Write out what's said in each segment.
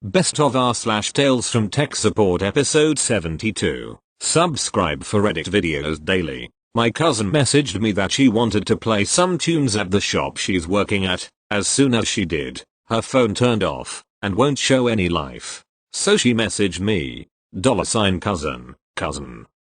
Best of r/ Tales from Tech Support episode 72. Subscribe for Reddit videos daily. My cousin messaged me that she wanted to play some tunes at the shop she's working at. As soon as she did, her phone turned off and won't show any life. So she messaged me. Dolla Sign cousin.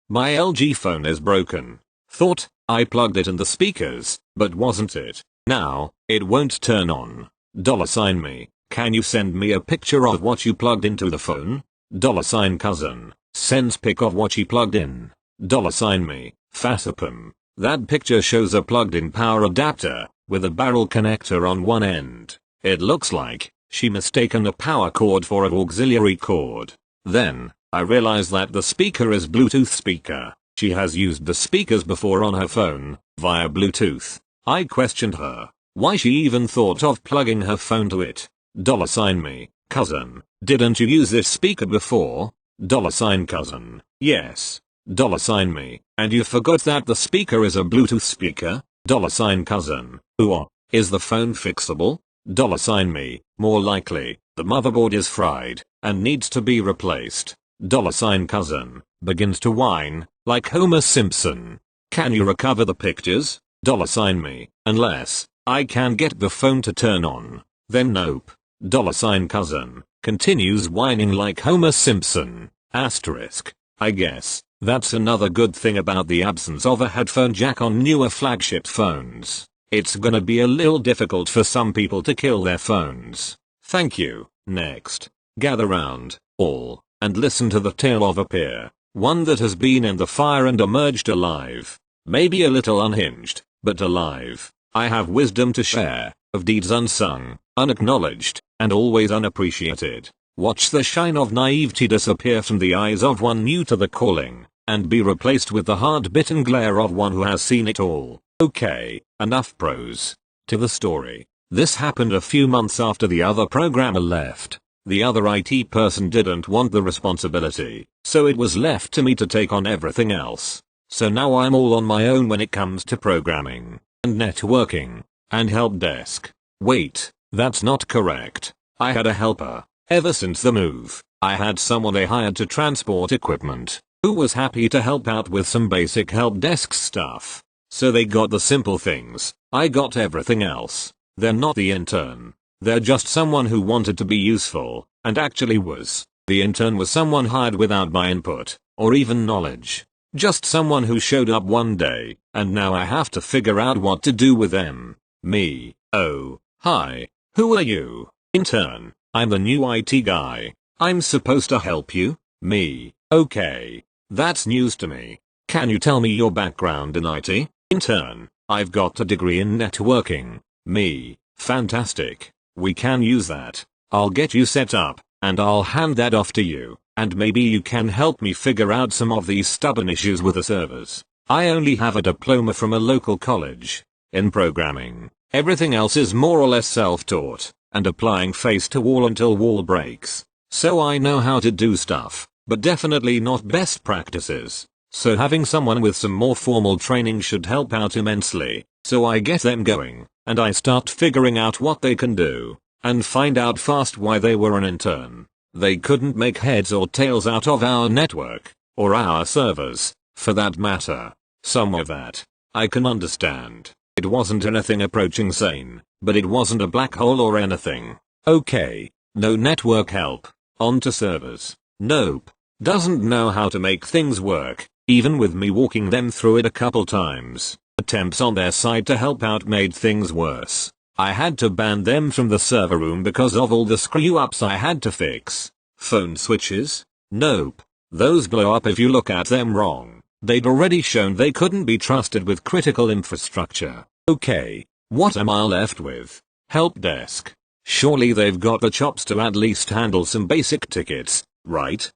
My LG phone is broken. Thought I plugged it in the speakers, but wasn't it? Now it won't turn on. Dolla Sign Me. Can you send me a picture of what you plugged into the phone? Dolla Sign cousin. Sends pic of what she plugged in. Dolla Sign Me. Fassapum. That picture shows a plugged-in power adapter with a barrel connector on one end. It looks like she mistaken a power cord for an auxiliary cord. Then I realized that the speaker is Bluetooth speaker. She has used the speakers before on her phone via Bluetooth. I questioned her why she even thought of plugging her phone to it. Dolla Sign Me. Cousin, didn't you use this speaker before? Dolla Sign cousin. Yes. Dolla Sign Me. And you forgot that the speaker is a Bluetooth speaker? Dolla Sign cousin. Ooh, is the phone fixable? Dolla Sign Me. More likely, the motherboard is fried and needs to be replaced. Dolla Sign cousin. Begins to whine like Homer Simpson. Can you recover the pictures? Dolla Sign Me. Unless I can get the phone to turn on. Then nope. Dolla Sign cousin. Continues whining like Homer Simpson. Asterisk. I guess that's another good thing about the absence of a headphone jack on newer flagship phones. It's gonna be a little difficult for some people to kill their phones. Thank you. Next. Gather round, all, and listen to the tale of a peer. One that has been in the fire and emerged alive. Maybe a little unhinged, but alive. I have wisdom to share, of deeds unsung, unacknowledged, and always unappreciated. Watch the shine of naivety disappear from the eyes of one new to the calling, and be replaced with the hard-bitten glare of one who has seen it all. Okay, enough prose. To the story. This happened a few months after the other programmer left. The other IT person didn't want the responsibility, so it was left to me to take on everything else. So now I'm all on my own when it comes to programming, and networking, and help desk. Wait, that's not correct. I had a helper. Ever since the move, I had someone I hired to transport equipment, who was happy to help out with some basic help desk stuff. So they got the simple things, I got everything else. They're not the intern. They're just someone who wanted to be useful, and actually was. The intern was someone hired without my input, or even knowledge. Just someone who showed up one day, and now I have to figure out what to do with them. Me. Oh, hi. Who are you? Intern. I'm the new IT guy. I'm supposed to help you? Me. Okay. That's news to me. Can you tell me your background in IT? Intern. I've got a degree in networking. Me. Fantastic. We can use that. I'll get you set up, and I'll hand that off to you, and maybe you can help me figure out some of these stubborn issues with the servers. I only have a diploma from a local college in programming. Everything else is more or less self-taught, and applying face to wall until wall breaks. So I know how to do stuff, but definitely not best practices. So having someone with some more formal training should help out immensely. So I get them going, and I start figuring out what they can do, and find out fast why they were an intern. They couldn't make heads or tails out of our network, or our servers, for that matter. Some of that I can understand. It wasn't anything approaching sane, but it wasn't a black hole or anything. Okay, no network help. On to servers. Nope. Doesn't know how to make things work, even with me walking them through it a couple times. Attempts on their side to help out made things worse. I had to ban them from the server room because of all the screw-ups I had to fix. Phone switches? Nope. Those blow up if you look at them wrong. They'd already shown they couldn't be trusted with critical infrastructure. Okay, what am I left with? Help desk. Surely they've got the chops to at least handle some basic tickets, right?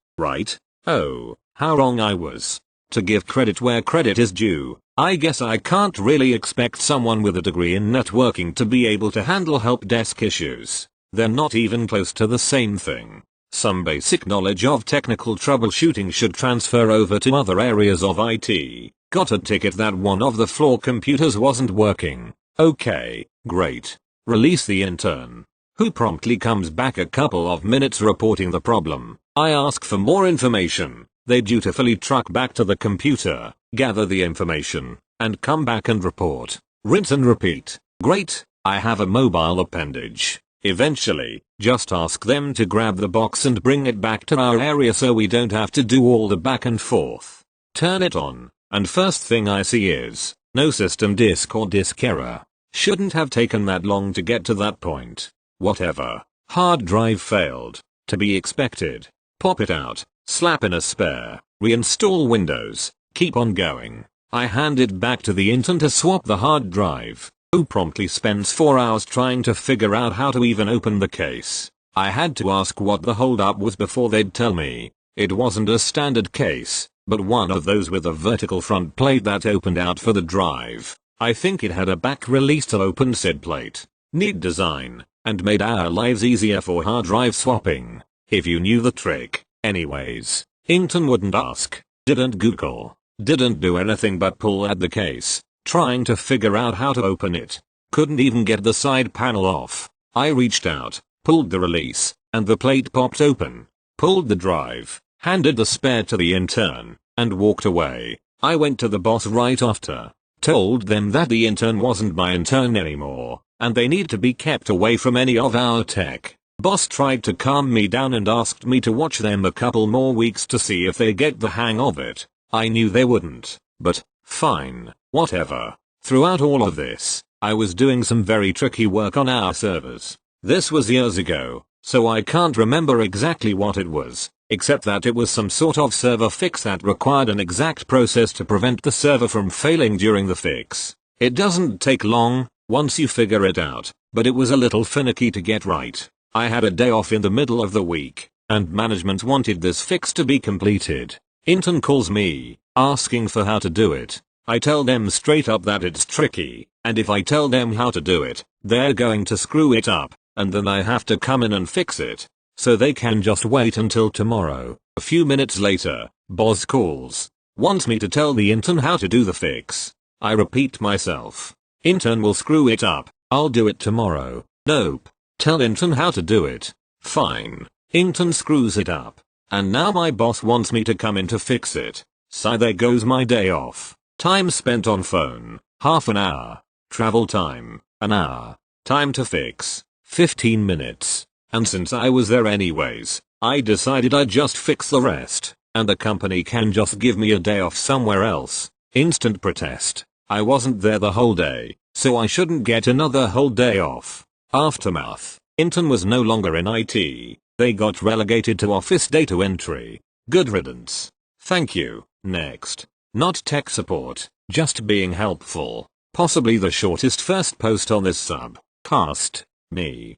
Oh, how wrong I was. To give credit where credit is due, I guess I can't really expect someone with a degree in networking to be able to handle help desk issues. They're not even close to the same thing. Some basic knowledge of technical troubleshooting should transfer over to other areas of IT. Got a ticket that one of the floor computers wasn't working. Okay, great. Release the intern. who promptly comes back a couple of minutes reporting the problem. I ask for more information. They dutifully truck back to the computer, gather the information, and come back and report. Rinse and repeat. Great, I have a mobile appendage. Eventually, just ask them to grab the box and bring it back to our area so we don't have to do all the back and forth. Turn it on, and first thing I see is, no system disk or disk error. Shouldn't have taken that long to get to that point. Whatever. Hard drive failed. To be expected. Pop it out, slap in a spare, reinstall Windows, keep on going. I hand it back to the intern to swap the hard drive, who promptly spends 4 hours trying to figure out how to even open the case. I had to ask what the holdup was before they'd tell me. It wasn't a standard case, but one of those with a vertical front plate that opened out for the drive. I think it had a back release to open said plate. Neat design, and made our lives easier for hard drive swapping. If you knew the trick. Anyways, Intern wouldn't ask, didn't Google, didn't do anything but pull at the case, trying to figure out how to open it. Couldn't even get the side panel off. I reached out, pulled the release, and the plate popped open. Pulled the drive, handed the spare to the intern, and walked away. I went to the boss right after, told them that the intern wasn't my intern anymore, and they need to be kept away from any of our tech. Boss tried to calm me down and asked me to watch them a couple more weeks to see if they get the hang of it. I knew they wouldn't, but, fine, whatever. Throughout all of this, I was doing some very tricky work on our servers. This was years ago, so I can't remember exactly what it was, except that it was some sort of server fix that required an exact process to prevent the server from failing during the fix. It doesn't take long, once you figure it out, but it was a little finicky to get right. I had a day off in the middle of the week, and management wanted this fix to be completed. Intern calls me, asking for how to do it. I tell them straight up that it's tricky, and if I tell them how to do it, they're going to screw it up, and then I have to come in and fix it. So they can just wait until tomorrow. A few minutes later, boss calls. Wants me to tell the intern how to do the fix. I repeat myself. Intern will screw it up, I'll do it tomorrow. Nope. Tell intern how to do it. Fine. Intern screws it up. And now my boss wants me to come in to fix it. So there goes my day off. Time spent on phone, half an hour. Travel time, an hour. Time to fix, 15 minutes. And since I was there anyways, I decided I'd just fix the rest, and the company can just give me a day off somewhere else. Instant protest. I wasn't there the whole day, so I shouldn't get another whole day off. Aftermath. Intern was no longer in IT. They got relegated to office data entry. Good riddance. Thank you. Next. Not tech support, just being helpful. Possibly the shortest first post on this subcast. Me.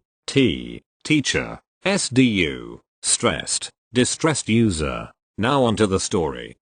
Teacher. SDU. Stressed. Distressed user. Now onto the story.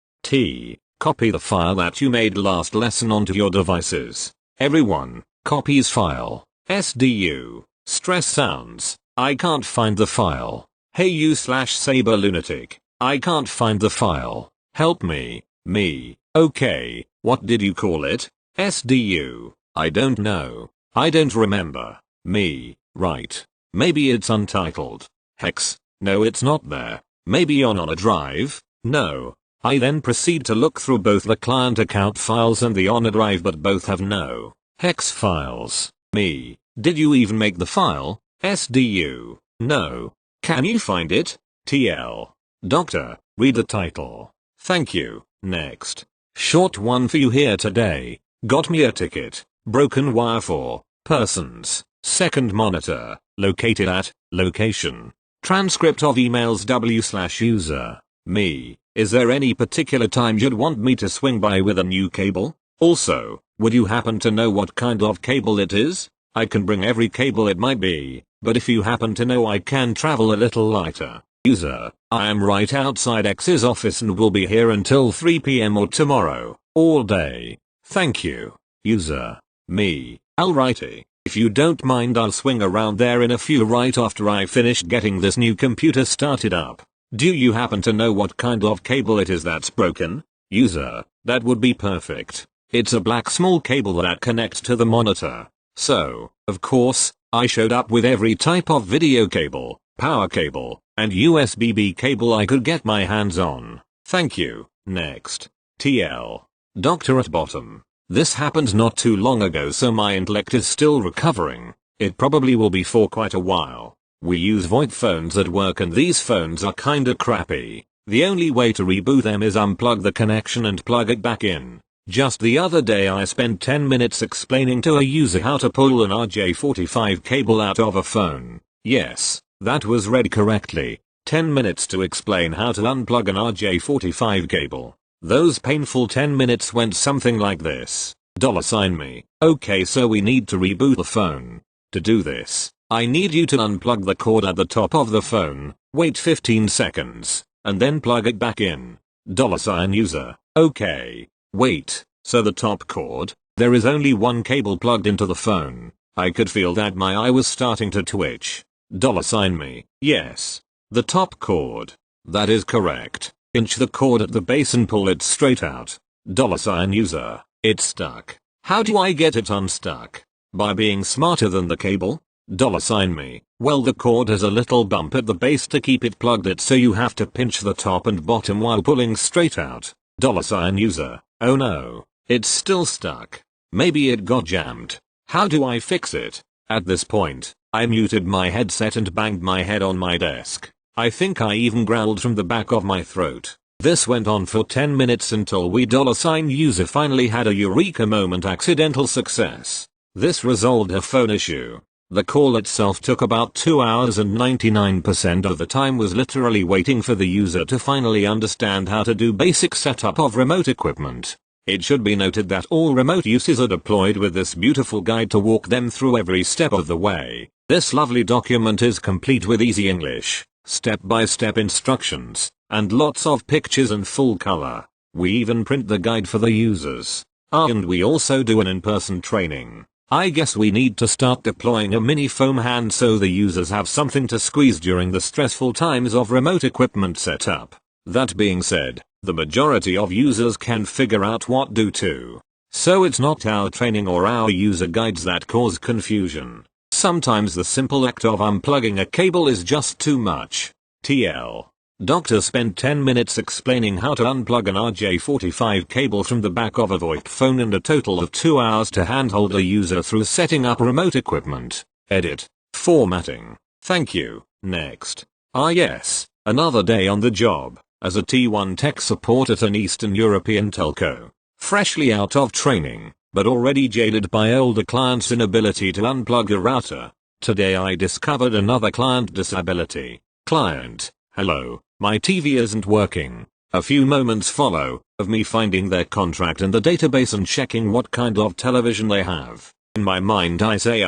Copy the file that you made last lesson onto your devices. Everyone, copies file. SDU. Stress sounds. I can't find the file. Hey you /saber lunatic. I can't find the file. Help me. Me. Okay, what did you call it? SDU. I don't know. I don't remember. Me. Right. Maybe it's untitled. Hex. No, it's not there. Maybe on a drive? No. I then proceed to look through both the client account files and the on a drive, but both have no hex files. Me. Did you even make the file? SDU. No. Can you find it? TL. Doctor, read the title. Thank you. Next. Short one for you here today. Got me a ticket. Broken wire for persons. Second monitor. Located at location. Transcript of emails w/user. Me. Is there any particular time you'd want me to swing by with a new cable? Also, would you happen to know what kind of cable it is? I can bring every cable it might be, but if you happen to know I can travel a little lighter. User, I am right outside X's office and will be here until 3 p.m. or tomorrow, all day. Thank you. User, me, alrighty. If you don't mind, I'll swing around there in a few right after I finish getting this new computer started up. Do you happen to know what kind of cable it is that's broken? User, that would be perfect. It's a black small cable that connects to the monitor. So, of course, I showed up with every type of video cable, power cable, and USB-B cable I could get my hands on. Thank you. Next. TL. Doctor at bottom. This happened not too long ago, so my intellect is still recovering. It probably will be for quite a while. We use VoIP phones at work and these phones are kinda crappy. The only way to reboot them is unplug the connection and plug it back in. Just the other day I spent 10 minutes explaining to a user how to pull an RJ45 cable out of a phone. Yes, that was read correctly. 10 minutes to explain how to unplug an RJ45 cable. Those painful 10 minutes went something like this. Dolla Sign Me. Okay, so we need to reboot the phone. To do this, I need you to unplug the cord at the top of the phone, wait 15 seconds, and then plug it back in. $ user. Okay. Wait, so the top cord? There is only one cable plugged into the phone. I could feel that my eye was starting to twitch. $ me. Yes. The top cord. That is correct. Pinch the cord at the base and pull it straight out. $ user. It's stuck. How do I get it unstuck? By being smarter than the cable? $ me. Well, the cord has a little bump at the base to keep it plugged so you have to pinch the top and bottom while pulling straight out. $ user. Oh no. It's still stuck. Maybe it got jammed. How do I fix it? At this point, I muted my headset and banged my head on my desk. I think I even growled from the back of my throat. This went on for 10 minutes until we $ user finally had a eureka moment accidental success. This resolved her phone issue. The call itself took about 2 hours and 99% of the time was literally waiting for the user to finally understand how to do basic setup of remote equipment. It should be noted that all remote uses are deployed with this beautiful guide to walk them through every step of the way. This lovely document is complete with easy English, step-by-step instructions, and lots of pictures in full color. We even print the guide for the users. And we also do an in-person training. I guess we need to start deploying a mini foam hand so the users have something to squeeze during the stressful times of remote equipment setup. That being said, the majority of users can figure out what do too. So it's not our training or our user guides that cause confusion. Sometimes the simple act of unplugging a cable is just too much. TL. Doctor spent 10 minutes explaining how to unplug an RJ45 cable from the back of a VoIP phone and a total of 2 hours to handhold a user through setting up remote equipment. Edit. Formatting. Thank you. Next. Yes. Another day on the job, as a T1 tech support at an Eastern European telco. Freshly out of training, but already jaded by older clients' inability to unplug a router. Today I discovered another client disability. Client. Hello, my TV isn't working. A few moments follow, of me finding their contract in the database and checking what kind of television they have. In my mind I say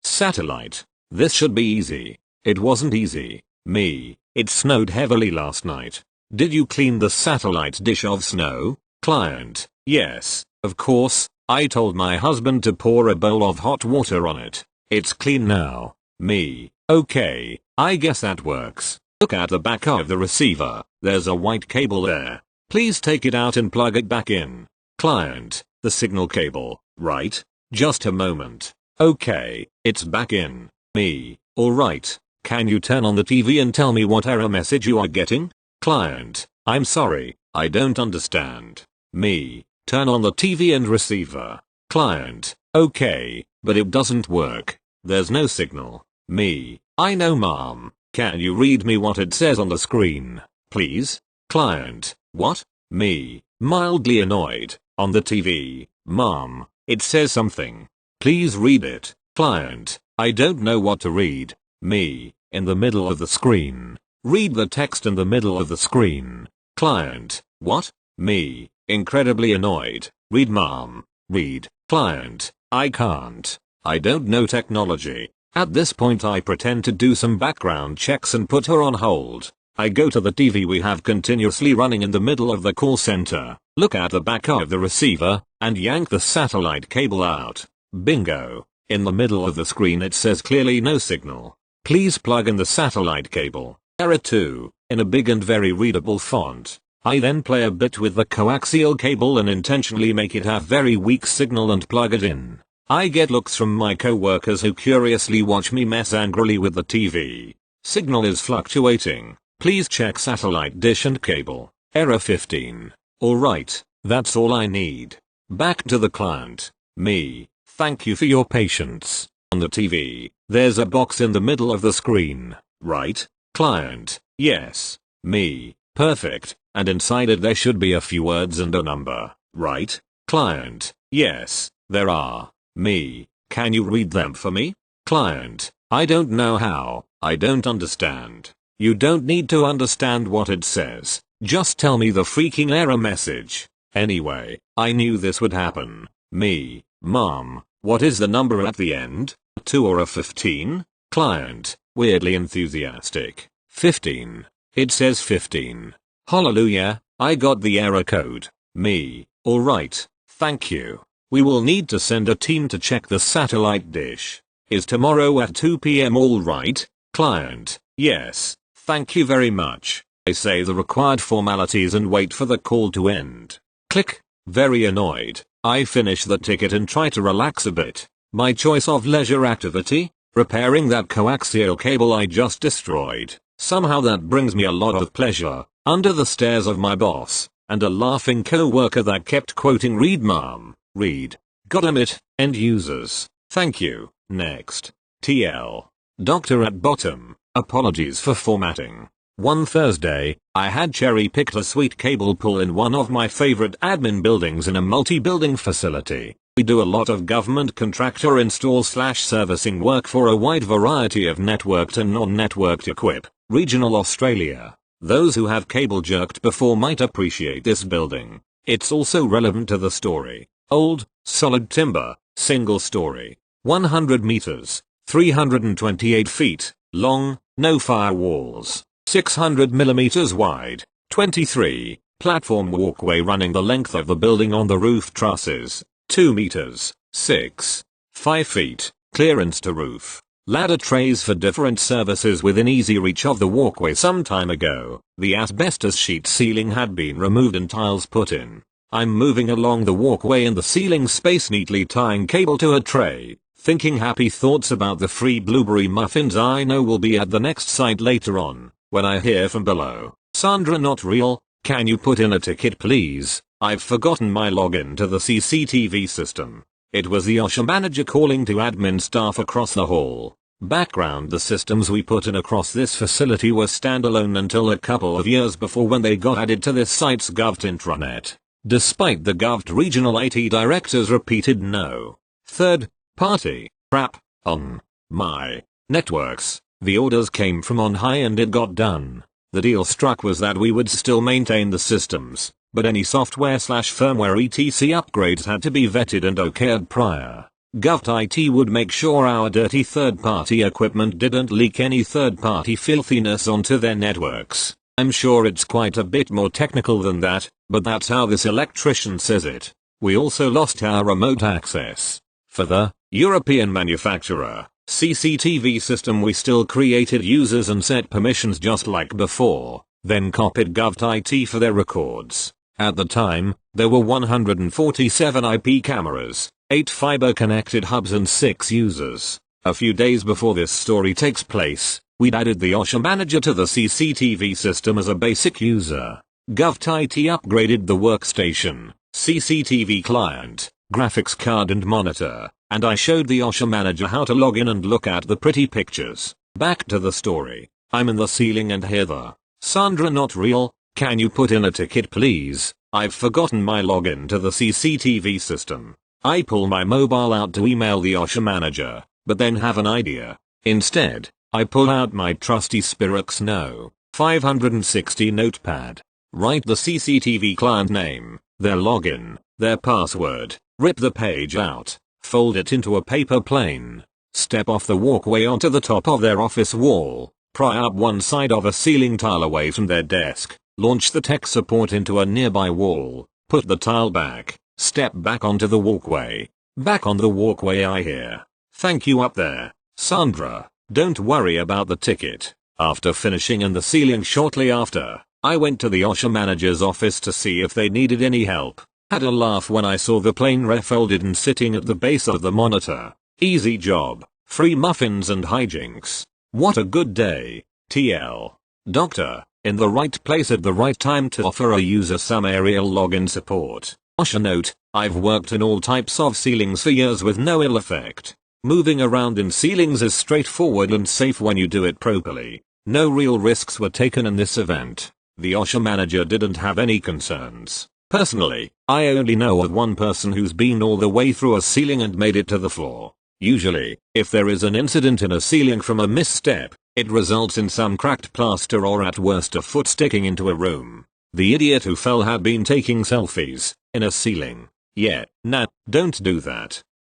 satellite. This should be easy. It wasn't easy. Me. It snowed heavily last night. Did you clean the satellite dish of snow? Client. Yes, of course. I told my husband to pour a bowl of hot water on it. It's clean now. Me. Okay, I guess that works. Look at the back of the receiver, there's a white cable there. Please take it out and plug it back in. Client, the signal cable, right? Just a moment. Okay, it's back in. Me, alright. Can you turn on the TV and tell me what error message you are getting? Client, I'm sorry, I don't understand. Me, turn on the TV and receiver. Client, okay, but it doesn't work. There's no signal. Me, I know mom. Can you read me what it says on the screen, please? Client, what? Me, mildly annoyed, on the TV, mom, it says something. Please read it. Client, I don't know what to read. Me, in the middle of the screen. Read the text in the middle of the screen. Client, what? Me, incredibly annoyed. Read mom. Read. Client, I can't. I don't know technology. At this point I pretend to do some background checks and put her on hold. I go to the TV we have continuously running in the middle of the call center, look at the back of the receiver, and yank the satellite cable out. Bingo. In the middle of the screen it says clearly no signal. Please plug in the satellite cable. Error 2, in a big and very readable font. I then play a bit with the coaxial cable and intentionally make it have very weak signal and plug it in. I get looks from my coworkers who curiously watch me mess angrily with the TV. Signal is fluctuating. Please check satellite dish and cable. Error 15. Alright, that's all I need. Back to the client. Me. Thank you for your patience. On the TV, there's a box in the middle of the screen, right? Client. Yes. Me. Perfect. And inside it there should be a few words and a number, right? Client. Yes, there are. Me. Can you read them for me? Client. I don't know how. I don't understand. You don't need to understand what it says. Just tell me the freaking error message. Anyway, I knew this would happen. Me. Mom. What is the number at the end? 2 or a 15? Client. Weirdly enthusiastic. 15. It says 15. Hallelujah, I got the error code. Me. Alright, thank you. We will need to send a team to check the satellite dish. Is tomorrow at 2 p.m. alright? Client. Yes, thank you very much. I say the required formalities and wait for the call to end. Click. Very annoyed. I finish the ticket and try to relax a bit. My choice of leisure activity? Repairing that coaxial cable I just destroyed. Somehow that brings me a lot of pleasure. Under the stares of my boss, and a laughing co-worker that kept quoting read mom, read. Goddammit, end users. Thank you. Next. TL. Doctor at bottom. Apologies for formatting. One Thursday, I had cherry-picked a sweet cable pull in one of my favorite admin buildings in a multi-building facility. We do a lot of government contractor install/servicing work for a wide variety of networked and non-networked equip. Regional Australia. Those who have cable jerked before might appreciate this building. It's also relevant to the story. Old, solid timber, single story. 100 meters, 328 feet, long, no firewalls. 600 millimeters wide. 23. Platform walkway running the length of the building on the roof trusses. 2 meters. 6. 5 feet. Clearance to roof. Ladder trays for different services within easy reach of the walkway. Some time ago, the asbestos sheet ceiling had been removed and tiles put in. I'm moving along the walkway in the ceiling space, neatly tying cable to a tray, thinking happy thoughts about the free blueberry muffins I know will be at the next site later on, when I hear from below. Sandra, not real, can you put in a ticket please? I've forgotten my login to the CCTV system. It was the OSHA manager calling to admin staff across the hall. Background: the systems we put in across this facility were standalone until a couple of years before, when they got added to this site's Govt intranet. Despite the Govt regional IT director's repeated no. Third party crap on my networks, the orders came from on high and it got done. The deal struck was that we would still maintain the systems, but any software/firmware etc upgrades had to be vetted and okayed prior. Govt IT would make sure our dirty third-party equipment didn't leak any third-party filthiness onto their networks. I'm sure it's quite a bit more technical than that, but that's how this electrician says it. We also lost our remote access. For the European manufacturer CCTV system, we still created users and set permissions just like before, then copied Govt IT for their records. At the time, there were 147 IP cameras, 8 fiber-connected hubs and 6 users. A few days before this story takes place, we'd added the OSHA manager to the CCTV system as a basic user. Govt IT upgraded the workstation, CCTV client, graphics card and monitor, and I showed the OSHA manager how to log in and look at the pretty pictures. Back to the story. I'm in the ceiling and hear the Sandra, not real, can you put in a ticket please? I've forgotten my login to the CCTV system. I pull my mobile out to email the OSHA manager, but then have an idea. Instead, I pull out my trusty Spirix No. 560 notepad. Write the CCTV client name, their login, their password, rip the page out, fold it into a paper plane, step off the walkway onto the top of their office wall, pry up one side of a ceiling tile away from their desk, launch the tech support into a nearby wall, put the tile back, step back onto the walkway. Back on the walkway I hear, "Thank you up there, Sandra, don't worry about the ticket." After finishing in the ceiling shortly after, I went to the OSHA manager's office to see if they needed any help. Had a laugh when I saw the plane refolded and sitting at the base of the monitor. Easy job, free muffins and hijinks. What a good day. TL. Doctor, in the right place at the right time to offer a user some aerial login support. OSHA note, I've worked in all types of ceilings for years with no ill effect. Moving around in ceilings is straightforward and safe when you do it properly. No real risks were taken in this event. The OSHA manager didn't have any concerns. Personally, I only know of one person who's been all the way through a ceiling and made it to the floor. Usually, if there is an incident in a ceiling from a misstep, it results in some cracked plaster or at worst a foot sticking into a room. The idiot who fell had been taking selfies in a ceiling. Yeah, nah, don't do that.